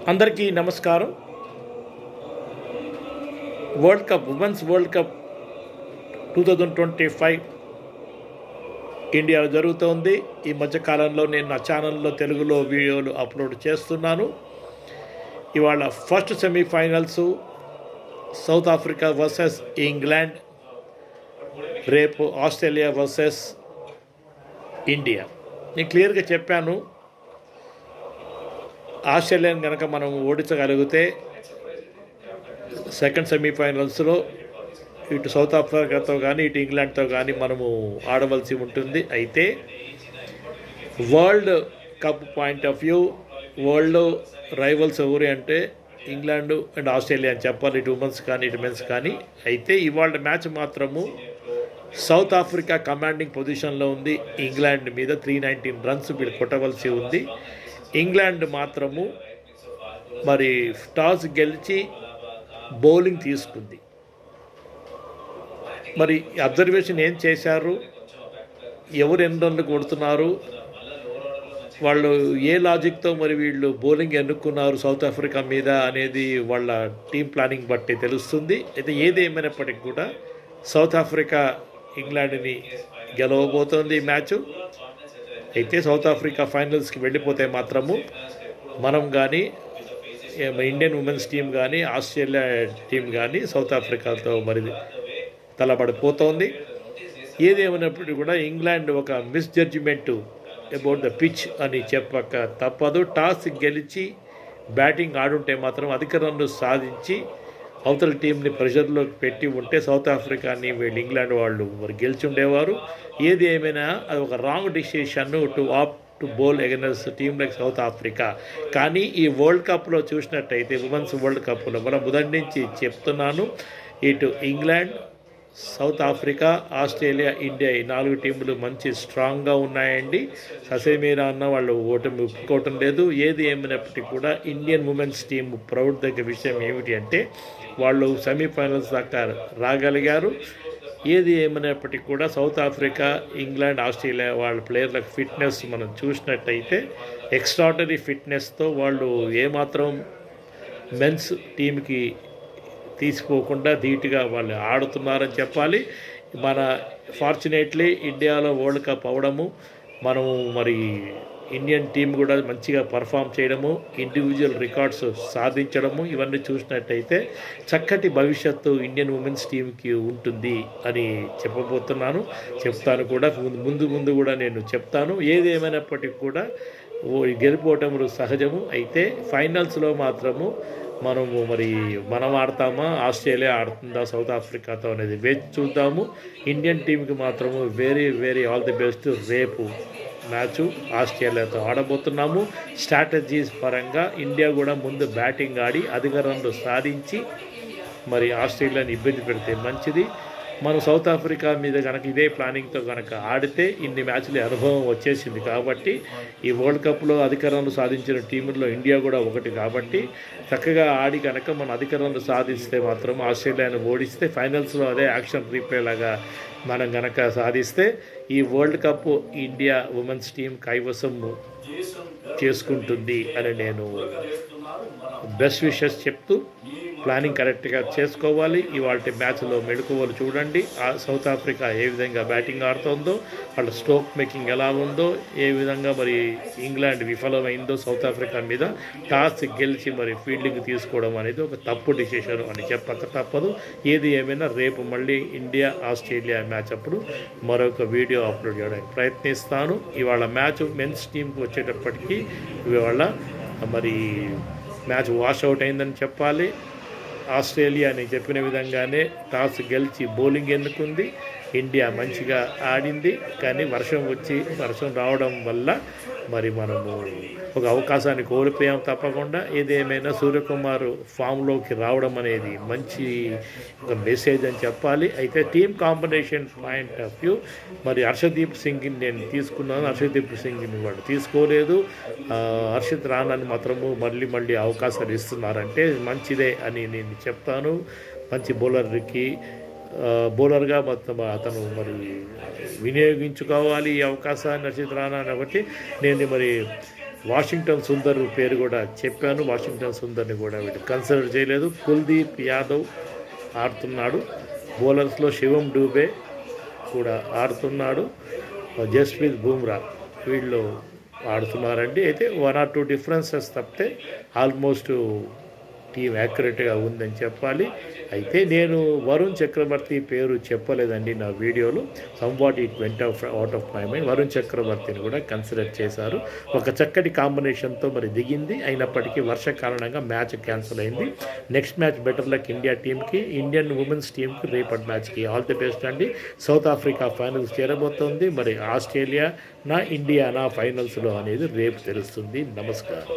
అందరికీ నమస్కారం. World cup women's world cup 2025 ఇండియాలో జరుగుతోంది. ఈ మధ్యకాలంలో నేను నా ఛానల్లో తెలుగులో వీడియోలు అప్లోడ్ చేస్తున్నాను. ఇవాళ first semifinals south Africa versus England, రేపు ఆస్ట్రేలియా వర్సెస్ ఇండియా. నేను క్లియర్గా చెప్పాను, ఆస్ట్రేలియాని కనుక మనం ఓడించగలిగితే సెకండ్ సెమీఫైనల్స్లో ఇటు సౌత్ ఆఫ్రికాతో కానీ ఇటు ఇంగ్లాండ్తో కానీ మనము ఆడవలసి ఉంటుంది. అయితే world cup point of view world rivals ఎవరు అంటే ఇంగ్లాండ్ అండ్ ఆస్ట్రేలియా అని చెప్పాలి, ఇటు ఉమెన్స్ కానీ ఇటు మెన్స్ కానీ. అయితే ఇవాళ మ్యాచ్ మాత్రము సౌత్ ఆఫ్రికా కమాండింగ్ పొజిషన్లో ఉంది. ఇంగ్లాండ్ మీద 319 రన్స్ వీళ్ళు కొట్టవలసి ఉంది. ఇంగ్లాండ్ మాత్రము మరి టాస్ గెలిచి బౌలింగ్ తీసుకుంది. మరి అబ్జర్వేషన్ ఏం చేశారు, ఎవరు ఎన్ని రన్లు కొడుతున్నారు, వాళ్ళు ఏ లాజిక్తో మరి వీళ్ళు బౌలింగ్ ఎన్నుకున్నారు సౌత్ ఆఫ్రికా మీద అనేది వాళ్ళ టీం ప్లానింగ్ బట్టి తెలుస్తుంది. అయితే ఏది ఏమైనప్పటికీ కూడా సౌత్ ఆఫ్రికా ఇంగ్లాండ్ని గెలవబోతోంది ఈ మ్యాచ్. అయితే సౌత్ ఆఫ్రికా ఫైనల్స్కి వెళ్ళిపోతే మాత్రము మనం కానీ ఇండియన్ ఉమెన్స్ టీం కానీ ఆస్ట్రేలియా టీం కానీ సౌత్ ఆఫ్రికాతో మరి తలబడిపోతోంది. ఏదేమైనప్పటికీ కూడా ఇంగ్లాండ్ ఒక మిస్జడ్జిమెంటు అబౌట్ ద పిచ్ అని చెప్పక తప్పదు. టాస్ గెలిచి బ్యాటింగ్ ఆడుంటే మాత్రం అధిక రన్ను సాధించి అవతల టీంని ప్రెషర్లోకి పెట్టి ఉంటే సౌత్ ఆఫ్రికాని వీళ్ళు ఇంగ్లాండ్ వాళ్ళు మరి గెలిచి ఉండేవారు. ఏది ఏమైనా అది ఒక wrong decision to bowl against team like south Africa. కానీ ఈ వరల్డ్ కప్లో చూసినట్టయితే ఉమెన్స్ వరల్డ్ కప్లో మనం మొదటి నుంచి చెప్తున్నాను, ఇటు England, south Africa, Australia, India ఈ 4 టీంలు మంచి స్ట్రాంగ్గా ఉన్నాయండి. ససేమీరా అన్న వాళ్ళు ఓటమి ఒప్పుకోవటం లేదు. ఏది ఏమైనప్పటికీ కూడా ఇండియన్ ఉమెన్స్ టీం ప్రౌడ్ దగ్గర విషయం ఏమిటి అంటే వాళ్ళు సెమీఫైనల్స్ దాకా రాగలిగారు. ఏది ఏమైనప్పటికీ కూడా సౌత్ ఆఫ్రికా, ఇంగ్లాండ్, ఆస్ట్రేలియా వాళ్ళ ప్లేయర్లకు ఫిట్నెస్ మనం చూసినట్టయితే ఎక్స్ట్రాడనరీ ఫిట్నెస్తో వాళ్ళు ఏమాత్రం మెన్స్ టీంకి తీసిపోకుండా ధీటుగా వాళ్ళు ఆడుతున్నారని చెప్పాలి. మన ఫార్చునేట్లీ ఇండియాలో వరల్డ్ కప్ అవడము, మనము మరి ఇండియన్ టీం కూడా మంచిగా పర్ఫామ్ చేయడము, ఇండివిజువల్ రికార్డ్స్ సాధించడము, ఇవన్నీ చూసినట్టయితే చక్కటి భవిష్యత్తు ఇండియన్ ఉమెన్స్ టీంకి ఉంటుంది అని చెప్తాను కూడా ముందు కూడా నేను చెప్తాను. ఏది ఏమైనప్పటికీ కూడా గెలిపోవటములు సహజము. అయితే ఫైనల్స్లో మాత్రము మనం ఆడతామా, ఆస్ట్రేలియా ఆడుతుందా సౌత్ ఆఫ్రికాతో అనేది వేచి చూద్దాము. ఇండియన్ టీంకి మాత్రము వెరీ ఆల్ ది బెస్ట్. రేపు మ్యాచ్ ఆస్ట్రేలియాతో ఆడబోతున్నాము. స్ట్రాటజీస్ పరంగా ఇండియా కూడా ముందు బ్యాటింగ్ ఆడి అధిక రన్లు సాధించి మరి ఆస్ట్రేలియాని ఇబ్బంది పెడితే మంచిది. మనం సౌత్ ఆఫ్రికా మీద కనుక ఇదే ప్లానింగ్తో కనుక ఆడితే ఇన్ని మ్యాచ్ల అనుభవం వచ్చేసింది. కాబట్టి ఈ వరల్డ్ కప్లో అధిక రన్లు సాధించిన టీముల్లో ఇండియా కూడా ఒకటి. కాబట్టి చక్కగా ఆడి కనుక మనం అధిక రన్లు సాధిస్తే మాత్రం ఆస్ట్రేలియాను ఓడిస్తే ఫైనల్స్లో అదే యాక్షన్ రీప్లే లాగా మనం కనుక సాధిస్తే ఈ world cup India women's team కైవసం చేసుకుంటుంది అని నేను బెస్ట్ విషెస్ చెప్తూ ప్లానింగ్ కరెక్ట్గా చేసుకోవాలి. ఇవాళ మ్యాచ్లో మెళకువలు చూడండి. సౌత్ ఆఫ్రికా ఏ విధంగా బ్యాటింగ్ ఆడుతుందో, వాళ్ళ స్ట్రోక్ మేకింగ్ ఎలా ఉందో, ఏ విధంగా మరి ఇంగ్లాండ్ విఫలమైందో సౌత్ ఆఫ్రికా మీద టాస్ గెలిచి మరి ఫీల్డింగ్ తీసుకోవడం అనేది ఒక తప్పు డిసిషన్ అని చెప్పక తప్పదు. ఏది ఏమైనా రేపు మళ్ళీ ఇండియా ఆస్ట్రేలియా మ్యాచ్ అప్పుడు మరొక వీడియో అప్లోడ్ చేయడానికి ప్రయత్నిస్తాను. ఇవాళ మ్యాచ్ మెన్స్ టీంకి వచ్చేటప్పటికీ ఇవాళ మరి మ్యాచ్ వాష్ అవుట్ అయిందని చెప్పాలి. ఆస్ట్రేలియా అని చెప్పిన విధంగానే టాస్ గెలిచి బౌలింగ్ ఎన్నుకుంది. ఇండియా మంచిగా ఆడింది. కానీ వర్షం రావడం వల్ల మరి మనము ఒక అవకాశాన్ని కోల్పోయాం తప్పకుండా. ఏదేమైనా సూర్యకుమార్ ఫామ్లోకి రావడం అనేది మంచి ఒక మెసేజ్ అని చెప్పాలి. అయితే team combination point of view మరి హర్షదీప్ సింగ్ని నేను తీసుకున్నాను. హర్షదీప్ సింగ్ని వాడు తీసుకోలేదు. హర్షిత్ రాణాని మాత్రము మళ్ళీ అవకాశాలు ఇస్తున్నారంటే మంచిదే అని నేను చెప్తాను. మంచి బౌలర్గా మొత్తం అతను మరి వినియోగించుకోవాలి ఈ అవకాశాన్ని హర్షిత్ రాణా. కాబట్టి నేను మరి వాషింగ్టన్ సుందర్ పేరు కూడా చెప్పాను. వాషింగ్టన్ సుందర్ని కూడా వీళ్ళు కన్సిడర్ చేయలేదు. కుల్దీప్ యాదవ్ ఆడుతున్నాడు. బౌలర్స్లో శివం డూబే కూడా ఆడుతున్నాడు. జస్ప్రీత్ బుమ్రా వీళ్ళు ఆడుతున్నారండి. అయితే 1 or 2 డిఫరెన్సెస్ తప్పితే ఆల్మోస్ట్ టీం యాక్యురేట్గా ఉందని చెప్పాలి. అయితే నేను వరుణ్ చక్రవర్తి పేరు చెప్పలేదండి నా వీడియోలో. Somewhat it went out of my mind. Varun చక్రవర్తిని కూడా కన్సిడర్ చేశారు. ఒక చక్కటి కాంబినేషన్తో మరి దిగింది. అయినప్పటికీ వర్ష కారణంగా మ్యాచ్ క్యాన్సిల్ అయింది. Next match better luck India టీంకి, ఇండియన్ ఉమెన్స్ టీంకి రేపటి మ్యాచ్కి ఆల్ ది బెస్ట్ అండి. సౌత్ ఆఫ్రికా ఫైనల్స్ చేరబోతోంది. మరి ఆస్ట్రేలియా నా ఇండియా నా ఫైనల్స్లో అనేది రేపు తెలుస్తుంది. నమస్కారం.